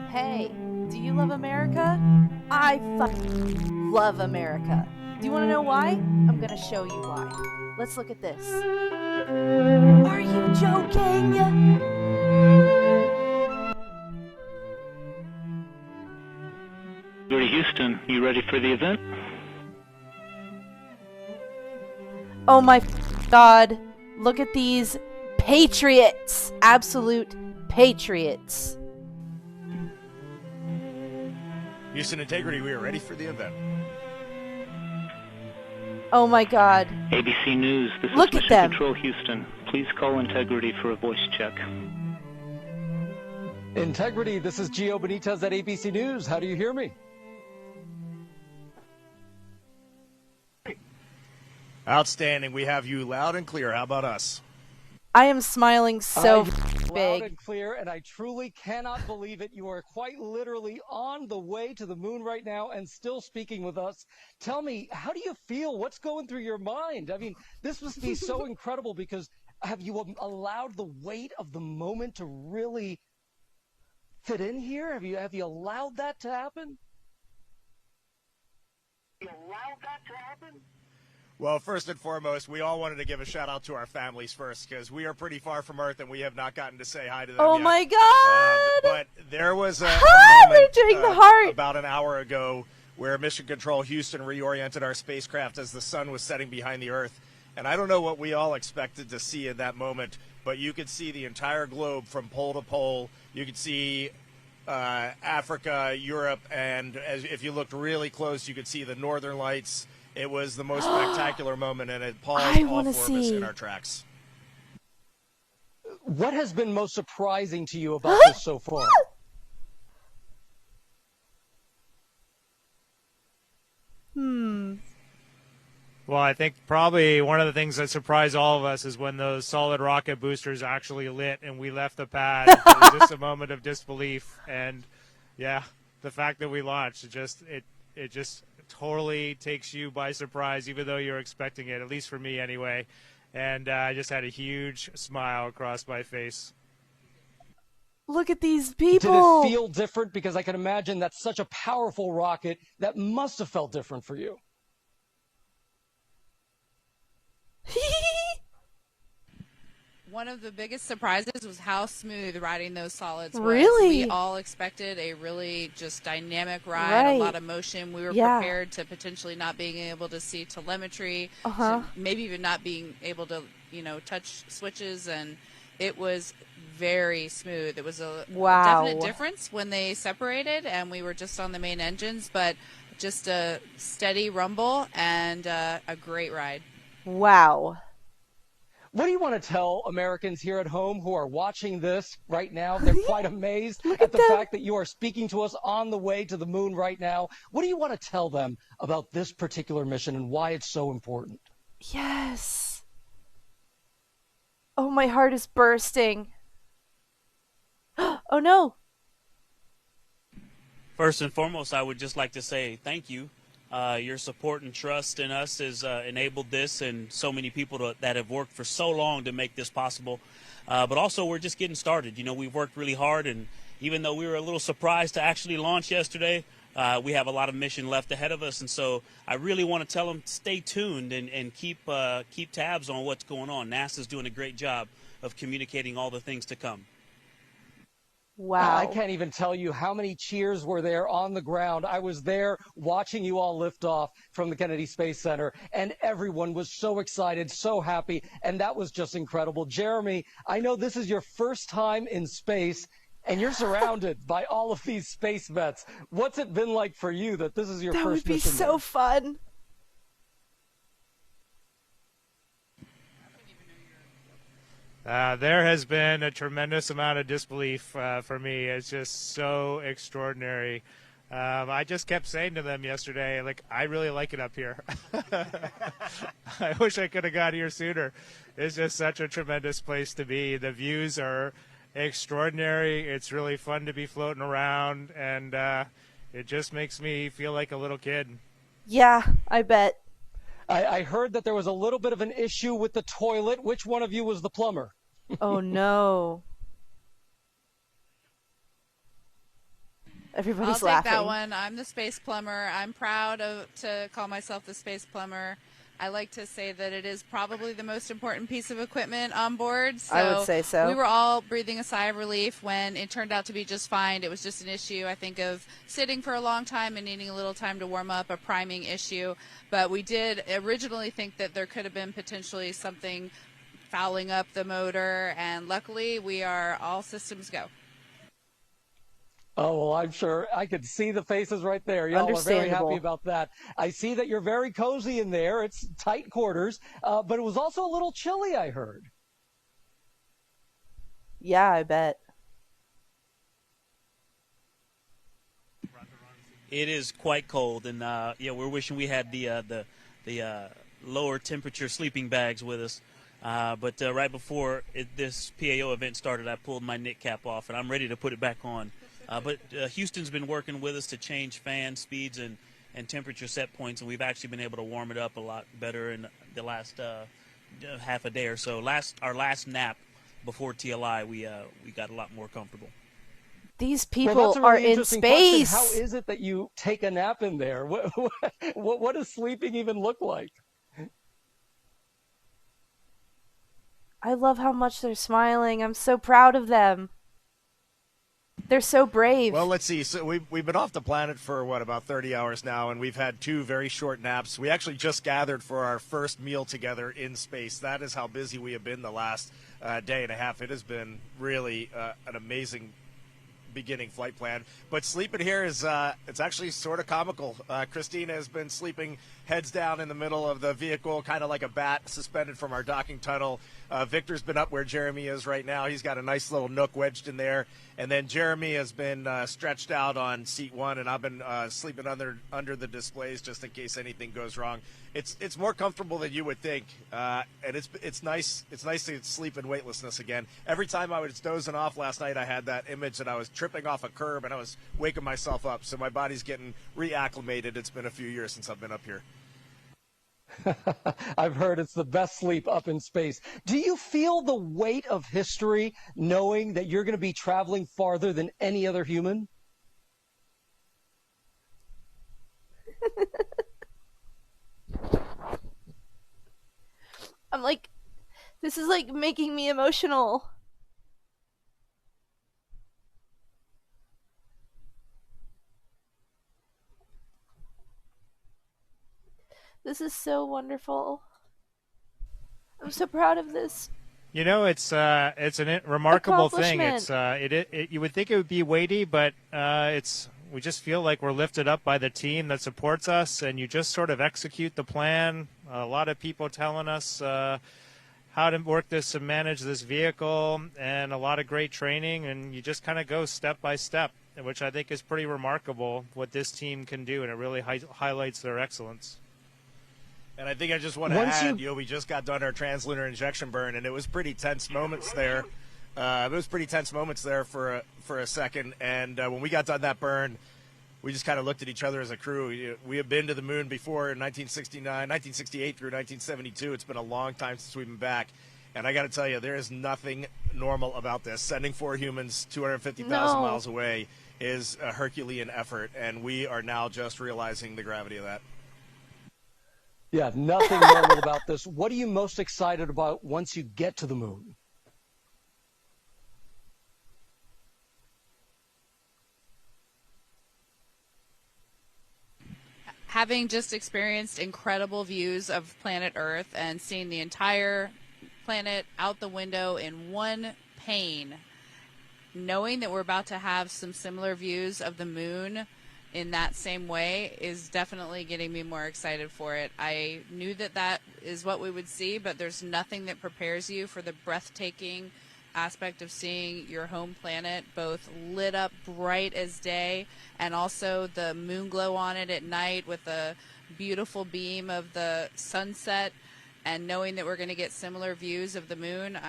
Hey, do you love America? I fucking love America. Do you want to know why? I'm gonna show you why. Let's look at this. Are you joking? Go to Houston. You ready for the event? Oh my god. Look at these patriots. Absolute patriots. Houston Integrity, we are ready for the event. Oh my god. ABC News, this Look is at Mission them. Control Houston. Please call Integrity for a voice check. Integrity, this is Gio Benitez at ABC News. How do you hear me? Outstanding. We have you loud and clear. How about us? I am smiling so Loud big. and clear, and I truly cannot believe it. You are quite literally on the way to the moon right now and still speaking with us. Tell me, how do you feel? What's going through your mind? I mean, this must be so incredible because have you allowed the weight of the moment to really fit in here? Have you allowed that to happen? Well, first and foremost, we all wanted to give a shout out to our families first because we are pretty far from Earth and we have not gotten to say hi to them Oh yet. my god. But there was a They're moment doing the heart. about an hour ago where Mission Control Houston reoriented our spacecraft as the sun was setting behind the Earth. And I don't know what we all expected to see in that moment, but you could see the entire globe from pole to pole. You could see Africa, Europe, and if you looked really close, you could see the Northern Lights. It was the most spectacular moment, and it paused I all wanna four of us see. in our tracks. What has been most surprising to you about this so far? Well, I think probably one of the things that surprised all of us is when those solid rocket boosters actually lit and we left the pad. It was just a moment of disbelief, and yeah, the fact that we launched it just totally takes you by surprise, even though you're expecting it. At least for me, anyway. And I just had a huge smile across my face. Look at these Did people. it feel different? Because I can imagine that's such a powerful rocket that must have felt different for you. One of the biggest surprises was how smooth riding those solids was. Really? We all expected a really just dynamic ride, Right. a lot of motion. We were Yeah. prepared to potentially not being able to see telemetry, Uh-huh. to maybe even not being able to, touch switches, and it was very smooth. It was a Wow. definite difference when they separated and we were just on the main engines, but just a steady rumble and a great ride. Wow. What do you want to tell Americans here at home who are watching this right now? They're quite amazed Look at at the them. fact that you are speaking to us on the way to the moon right now. What do you want to tell them about this particular mission and why it's so important? Yes. Oh, my heart is bursting. Oh no. First and foremost, I would just like to say thank you. Your support and trust in us has enabled this, and so many people that have worked for so long to make this possible. But also, we're just getting started. We've worked really hard, and even though we were a little surprised to actually launch yesterday, we have a lot of mission left ahead of us. And so I really want to tell them, stay tuned and keep tabs on what's going on. NASA's doing a great job of communicating all the things to come. Wow. I can't even tell you how many cheers were there on the ground. I was there watching you all lift off from the Kennedy Space Center, and everyone was so excited, so happy, and that was just incredible. Jeremy, I know this is your first time in space, and you're surrounded by all of these space vets. What's it been like for you that this is your That would first be mission so there? fun. There has been a tremendous amount of disbelief for me. It's just so extraordinary. I just kept saying to them yesterday, I really like it up here. I wish I could have got here sooner. It's just such a tremendous place to be. The views are extraordinary. It's really fun to be floating around, and it just makes me feel like a little kid. Yeah, I bet. I heard that there was a little bit of an issue with the toilet. Which one of you was the plumber? Oh no. Everybody's I'll take laughing. that one. I'm the space plumber. I'm proud to call myself the space plumber. I like to say that it is probably the most important piece of equipment on board. So I would say so. We were all breathing a sigh of relief when it turned out to be just fine. It was just an issue, I think, of sitting for a long time and needing a little time to warm up, a priming issue. But we did originally think that there could have been potentially something fouling up the motor, and luckily we are all systems go. Oh, well, I'm sure I could see the faces right there. Y'all are very Understandable. happy about that. I see that you're very cozy in there. It's tight quarters, but it was also a little chilly, I heard. Yeah, I bet. It is quite cold, and we're wishing we had the lower temperature sleeping bags with us. But right before this PAO event started, I pulled my knit cap off, and I'm ready to put it back on. But Houston's been working with us to change fan speeds and temperature set points, and we've actually been able to warm it up a lot better in the last half a day or so. Our last nap before TLI, we got a lot more comfortable. These Well, people that's a are really in interesting question. space. How is it that you take a nap in there? What does sleeping even look like? I love how much they're smiling. I'm so proud of them. They're so brave. Well, let's see. So we've been off the planet for, about 30 hours now, and we've had 2 very short naps. We actually just gathered for our first meal together in space. That is how busy we have been the last day and a half. It has been really an amazing beginning flight plan. But sleeping here is it's actually sort of comical. Christina has been sleeping heads down in the middle of the vehicle, kind of like a bat suspended from our docking tunnel. Victor's been up where Jeremy is right now. He's got a nice little nook wedged in there. And then Jeremy has been stretched out on seat 1, and I've been sleeping under the displays just in case anything goes wrong. It's more comfortable than you would think, and it's nice. It's nice to sleep in weightlessness again. Every time I was dozing off last night, I had that image that I was tripping off a curb and I was waking myself up. So my body's getting reacclimated. It's been a few years since I've been up here. I've heard it's the best sleep up in space. Do you feel the weight of history knowing that you're going to be traveling farther than any other human? I'm like, this is like making me emotional. This is so wonderful. I'm so proud of this. You know, it's a remarkable thing. Accomplishment. You would think it would be weighty, but we just feel like we're lifted up by the team that supports us, and you just sort of execute the plan. A lot of people telling us how to work this and manage this vehicle, and a lot of great training, and you just kind of go step by step, which I think is pretty remarkable what this team can do, and it really highlights their excellence. And I think I just want to add, we just got done our translunar injection burn, and it was pretty tense moments there. It was pretty tense moments there for a second. And when we got done that burn, we just kind of looked at each other as a crew. We have been to the moon before in 1968 through 1972. It's been a long time since we've been back. And I got to tell you, there is nothing normal about this. Sending 4 humans 250,000 miles away is a Herculean effort, and we are now just realizing the gravity of that. Yeah, nothing normal about this. What are you most excited about once you get to the moon? Having just experienced incredible views of planet Earth and seeing the entire planet out the window in one pane, knowing that we're about to have some similar views of the moon in that same way is definitely getting me more excited for it. I knew that is what we would see, but there's nothing that prepares you for the breathtaking aspect of seeing your home planet both lit up bright as day, and also the moon glow on it at night with a beautiful beam of the sunset, and knowing that we're going to get similar views of the moon.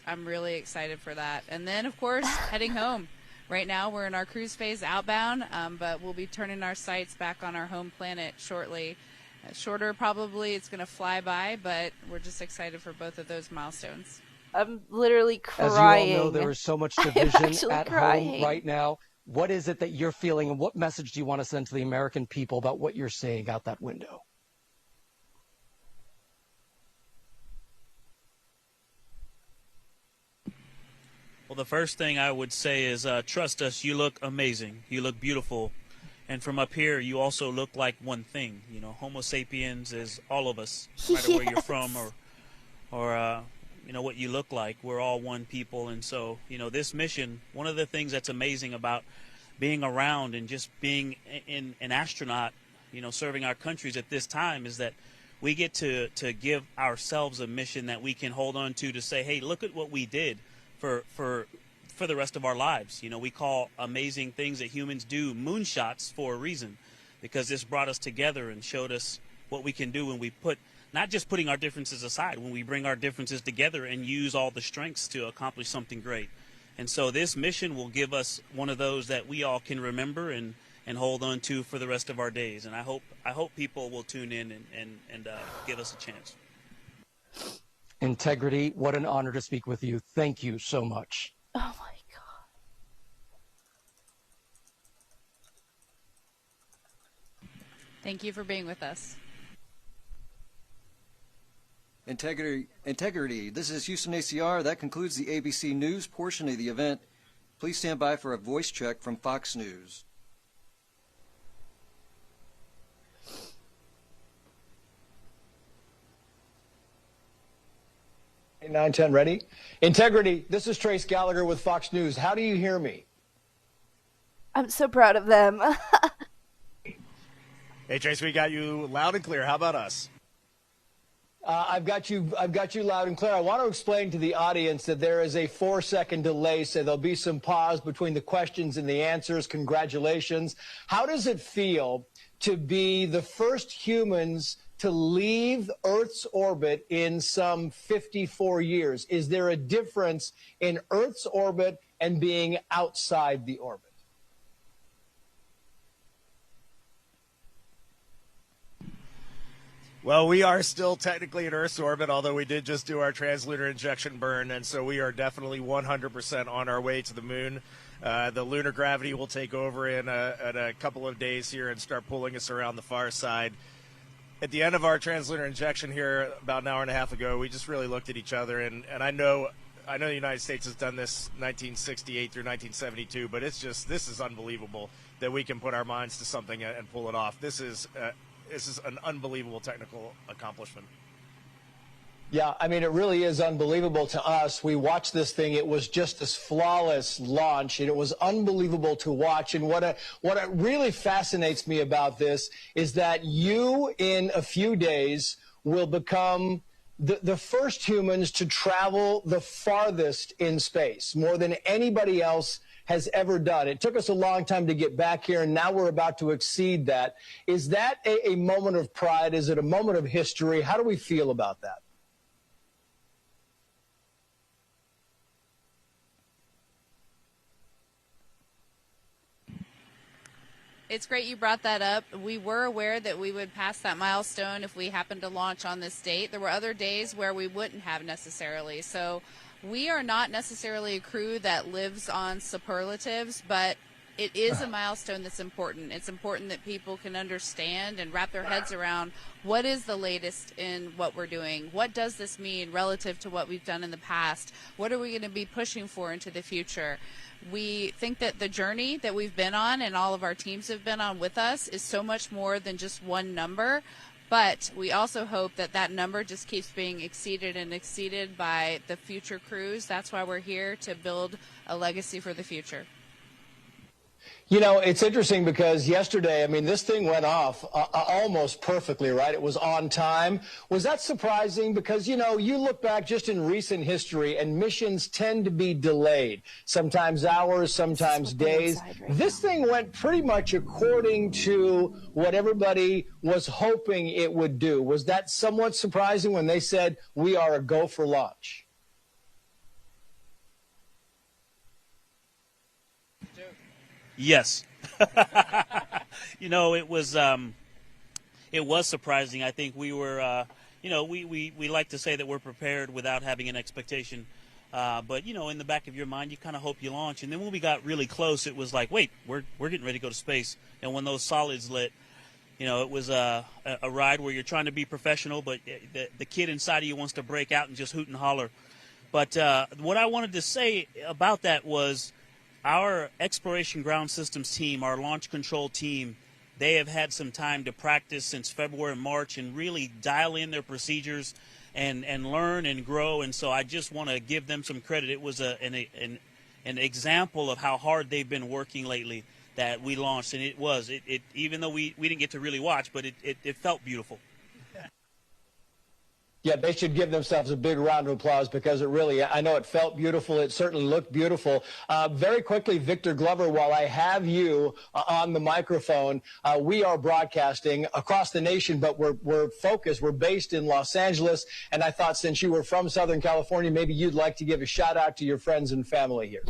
I'm really excited for that. And then of course heading home. Right now we're in our cruise phase outbound, but we'll be turning our sights back on our home planet shortly. Shorter probably, it's going to fly by, but we're just excited for both of those milestones. I'm literally crying. As you all know, there is so much division at home right now. What is it that you're feeling, and what message do you want to send to the American people about what you're seeing out that window? Well, the first thing I would say is trust us. You look amazing. You look beautiful. And from up here, you also look like one thing. You know, Homo sapiens is all of us, no matter where you're from or you know, what you look like. We're all one people. And so, you know, this mission, one of the things that's amazing about being around and just being an astronaut, you know, serving our countries at this time is that we get to give ourselves a mission that we can hold on to say, hey, look at what we did for the rest of our lives. You know, we call amazing things that humans do moonshots for a reason, because this brought us together and showed us what we can do when we put, not just putting our differences aside, when we bring our differences together and use all the strengths to accomplish something great. And so this mission will give us one of those that we all can remember and hold on to for the rest of our days. And I hope people will tune in and give us a chance. Integrity, what an honor to speak with you. Thank you so much. Oh my God. Thank you for being with us. Integrity. This is Houston ACR. That concludes the ABC News portion of the event. Please stand by for a voice check from Fox News. 910 ready. Integrity, this is Trace Gallagher with Fox News. How do you hear me? I'm so proud of them. Hey, Trace, we got you loud and clear. How about us? I've got you loud and clear. I want to explain to the audience that there is a 4-second delay, so there'll be some pause between the questions and the answers. Congratulations. How does it feel to be the first humans to leave Earth's orbit in some 54 years? Is there a difference in Earth's orbit and being outside the orbit? Well, we are still technically in Earth's orbit, although we did just do our translunar injection burn, and so we are definitely 100% on our way to the moon. The lunar gravity will take over in a couple of days here and start pulling us around the far side. At the end of our translunar injection here about an hour and a half ago, we just really looked at each other, and I know the United States has done this 1968 through 1972, but this is unbelievable that we can put our minds to something and pull it off. This is an unbelievable technical accomplishment. Yeah, I mean, it really is unbelievable to us. We watched this thing. It was just this flawless launch, and it was unbelievable to watch. And what really fascinates me about this is that you, in a few days, will become the first humans to travel the farthest in space, more than anybody else has ever done. It took us a long time to get back here, and now we're about to exceed that. Is that a moment of pride? Is it a moment of history? How do we feel about that? It's great you brought that up. We were aware that we would pass that milestone if we happened to launch on this date. There were other days where we wouldn't have necessarily. So we are not necessarily a crew that lives on superlatives, but it is a milestone that's important. It's important that people can understand and wrap their heads around what is the latest in what we're doing. What does this mean relative to what we've done in the past? What are we going to be pushing for into the future? We think that the journey that we've been on and all of our teams have been on with us is so much more than just one number. But we also hope that that number just keeps being exceeded and exceeded by the future crews. That's why we're here, to build a legacy for the future. You know, it's interesting because yesterday, I mean, this thing went off almost perfectly, right? It was on time. Was that surprising? Because, you know, you look back just in recent history and missions tend to be delayed, sometimes hours, sometimes days. This thing went pretty much according to what everybody was hoping it would do. Was that somewhat surprising when they said we are a go for launch? Yes. You know, it was surprising. I think we were, you know, we like to say that we're prepared without having an expectation. But, in the back of your mind, you kind of hope you launch. And then when we got really close, it was like, wait, we're getting ready to go to space. And when those solids lit, it was a ride where you're trying to be professional, but the kid inside of you wants to break out and just hoot and holler. But what I wanted to say about that was our Exploration Ground Systems team, our launch control team, they have had some time to practice since February and March and really dial in their procedures and learn and grow. And so I just want to give them some credit. It was an example of how hard they've been working lately that we launched. And it even though we didn't get to really watch, but it felt beautiful. Yeah, they should give themselves a big round of applause because I know it felt beautiful. It certainly looked beautiful. Very quickly, Victor Glover, while I have you on the microphone, we are broadcasting across the nation, but we're focused. We're based in Los Angeles. And I thought since you were from Southern California, maybe you'd like to give a shout out to your friends and family here.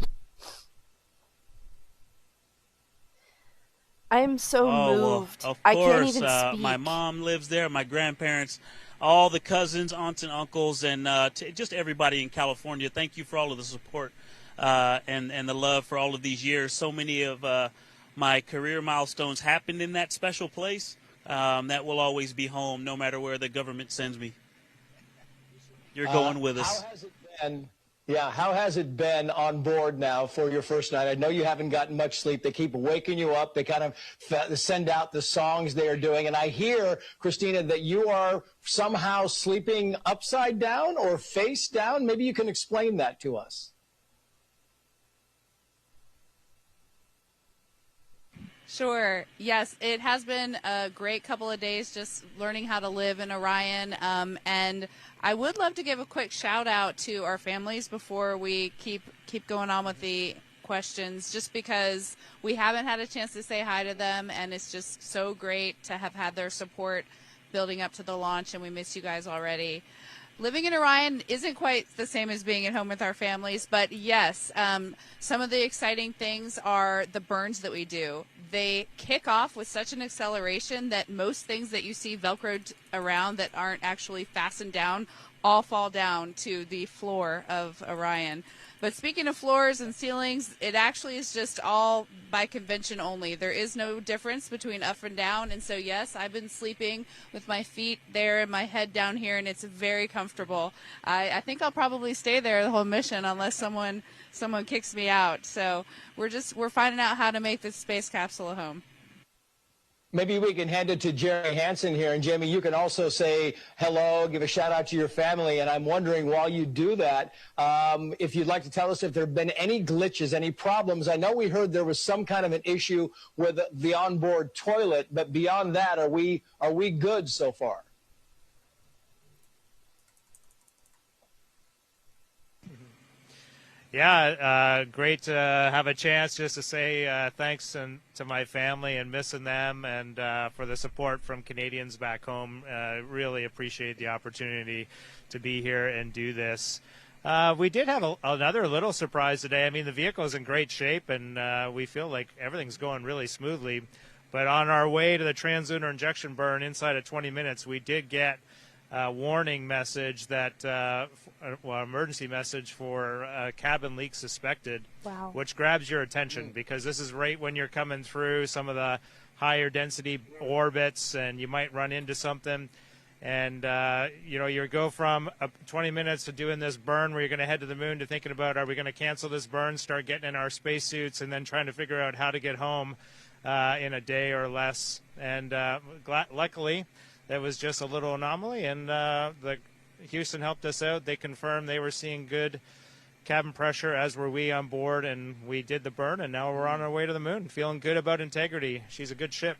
I'm so moved. Well, of course, I can't even speak. My mom lives there, my grandparents, all the cousins, aunts and uncles, and just everybody in California. Thank you for all of the support and the love for all of these years. So many of my career milestones happened in that special place. That will always be home, no matter where the government sends me. You're going with us. How has it been? Yeah, how has it been on board now for your first night? I know you haven't gotten much sleep. They keep waking you up. They kind of send out the songs they are doing. And I hear, Christina, that you are somehow sleeping upside down or face down. Maybe you can explain that to us. Sure. Yes, it has been a great couple of days just learning how to live in Orion. And I would love to give a quick shout out to our families before we keep going on with the questions, just because we haven't had a chance to say hi to them, and it's just so great to have had their support building up to the launch, and we miss you guys already. Living in Orion isn't quite the same as being at home with our families, but yes, some of the exciting things are the burns that we do. They kick off with such an acceleration that most things that you see Velcroed around that aren't actually fastened down all fall down to the floor of Orion. But speaking of floors and ceilings, it actually is just all by convention only. There is no difference between up and down. And so, yes, I've been sleeping with my feet there and my head down here, and it's very comfortable. I think I'll probably stay there the whole mission unless someone kicks me out. So we're finding out how to make this space capsule a home. Maybe we can hand it to Jerry Hansen here. And, Jamie, you can also say hello, give a shout-out to your family. And I'm wondering, while you do that, if you'd like to tell us if there have been any glitches, any problems. I know we heard there was some kind of an issue with the onboard toilet, but beyond that, are we good so far? Yeah, great to have a chance just to say thanks to my family and missing them, and for the support from Canadians back home. Really appreciate the opportunity to be here and do this. We did have another little surprise today. I mean, the vehicle's in great shape, and we feel like everything's going really smoothly. But on our way to the translunar injection burn inside of 20 minutes, we did get warning message that emergency message for cabin leak suspected. Wow. Which grabs your attention because this is right when you're coming through some of the higher density orbits and you might run into something. And you go from 20 minutes to doing this burn where you're going to head to the moon to thinking about, are we going to cancel this burn, start getting in our spacesuits, and then trying to figure out how to get home in a day or less. And luckily that was just a little anomaly, and the Houston helped us out. They confirmed they were seeing good cabin pressure, as were we on board, and we did the burn, and now we're on our way to the moon, feeling good about Integrity. She's a good ship.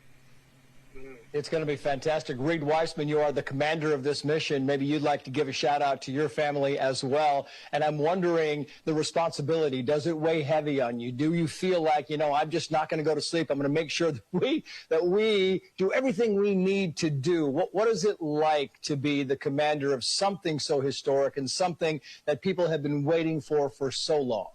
It's going to be fantastic. Reed Weissman, you are the commander of this mission. Maybe you'd like to give a shout out to your family as well. And I'm wondering, the responsibility, does it weigh heavy on you? Do you feel like, I'm just not going to go to sleep. I'm going to make sure that we do everything we need to do. What is it like to be the commander of something so historic and something that people have been waiting for so long?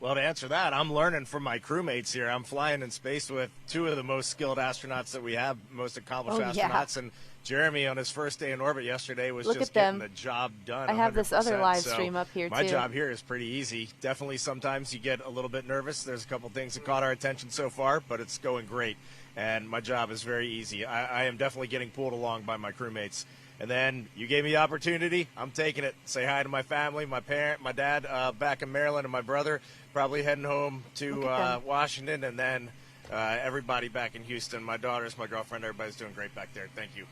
Well, to answer that, I'm learning from my crewmates here. I'm flying in space with two of the most skilled astronauts that we have, most accomplished astronauts. And Jeremy on his first day in orbit yesterday was Look just at getting them. the job done. I have this other 100%. live So stream up here, my too. job here is pretty easy. Definitely sometimes you get a little bit nervous. There's a couple things that caught our attention so far, but it's going great. And my job is very easy. I am definitely getting pulled along by my crewmates. And then you gave me the opportunity. I'm taking it. Say hi to my family, my parent, my dad back in Maryland, and my brother probably heading home to Washington, and then everybody back in Houston. My daughters, my girlfriend, everybody's doing great back there. Thank you.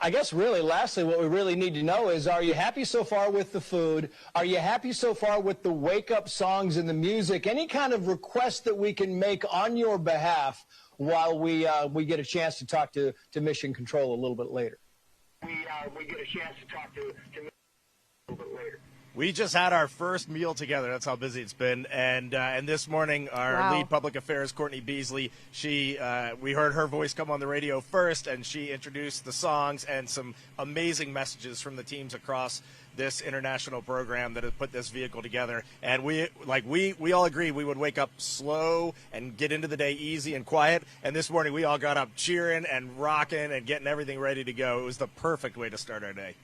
I guess really, lastly, what we really need to know is, are you happy so far with the food? Are you happy so far with the wake-up songs and the music? Any kind of request that we can make on your behalf while we get a chance to talk to Mission Control a little bit later? We get a chance to talk to Mission a little bit later. We just had our first meal together. That's how busy it's been. And this morning, our lead public affairs, Courtney Beasley, we heard her voice come on the radio first, and she introduced the songs and some amazing messages from the teams across this international program that have put this vehicle together. And we all agreed we would wake up slow and get into the day easy and quiet. And this morning, we all got up cheering and rocking and getting everything ready to go. It was the perfect way to start our day.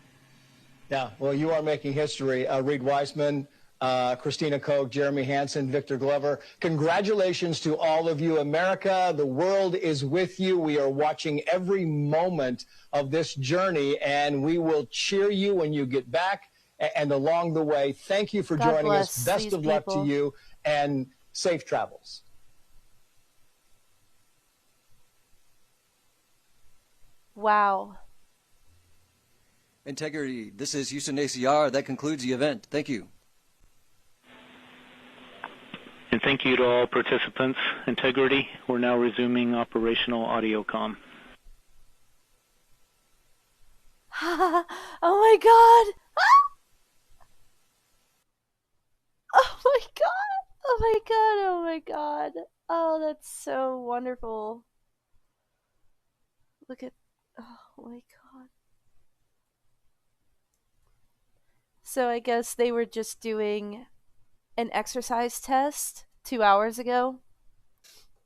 Yeah, well, you are making history. Reed Wiseman, Christina Koch, Jeremy Hansen, Victor Glover. Congratulations to all of you. America, the world is with you. We are watching every moment of this journey, and we will cheer you when you get back and along the way. Thank you for joining us. Best of luck to you, and safe travels. Wow. Integrity. This is Houston ACR. That concludes the event. Thank you. And thank you to all participants. Integrity. We're now resuming operational audio comm. Oh my god! Oh my god! Oh my god! Oh my god! Oh, that's so wonderful. Look at... Oh my god. So I guess they were just doing an exercise test 2 hours ago.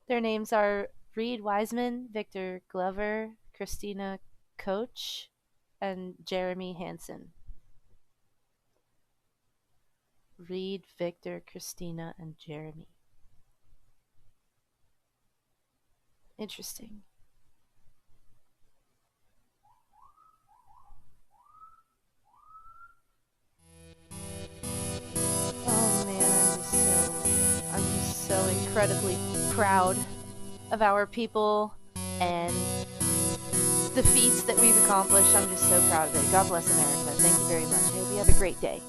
Their names are Reed Wiseman, Victor Glover, Christina Koch, and Jeremy Hansen. Reed, Victor, Christina, and Jeremy. Interesting. Oh man, I'm just so incredibly proud of our people and the feats that we've accomplished. I'm just so proud of it. God bless America. Thank you very much. I hope you have a great day.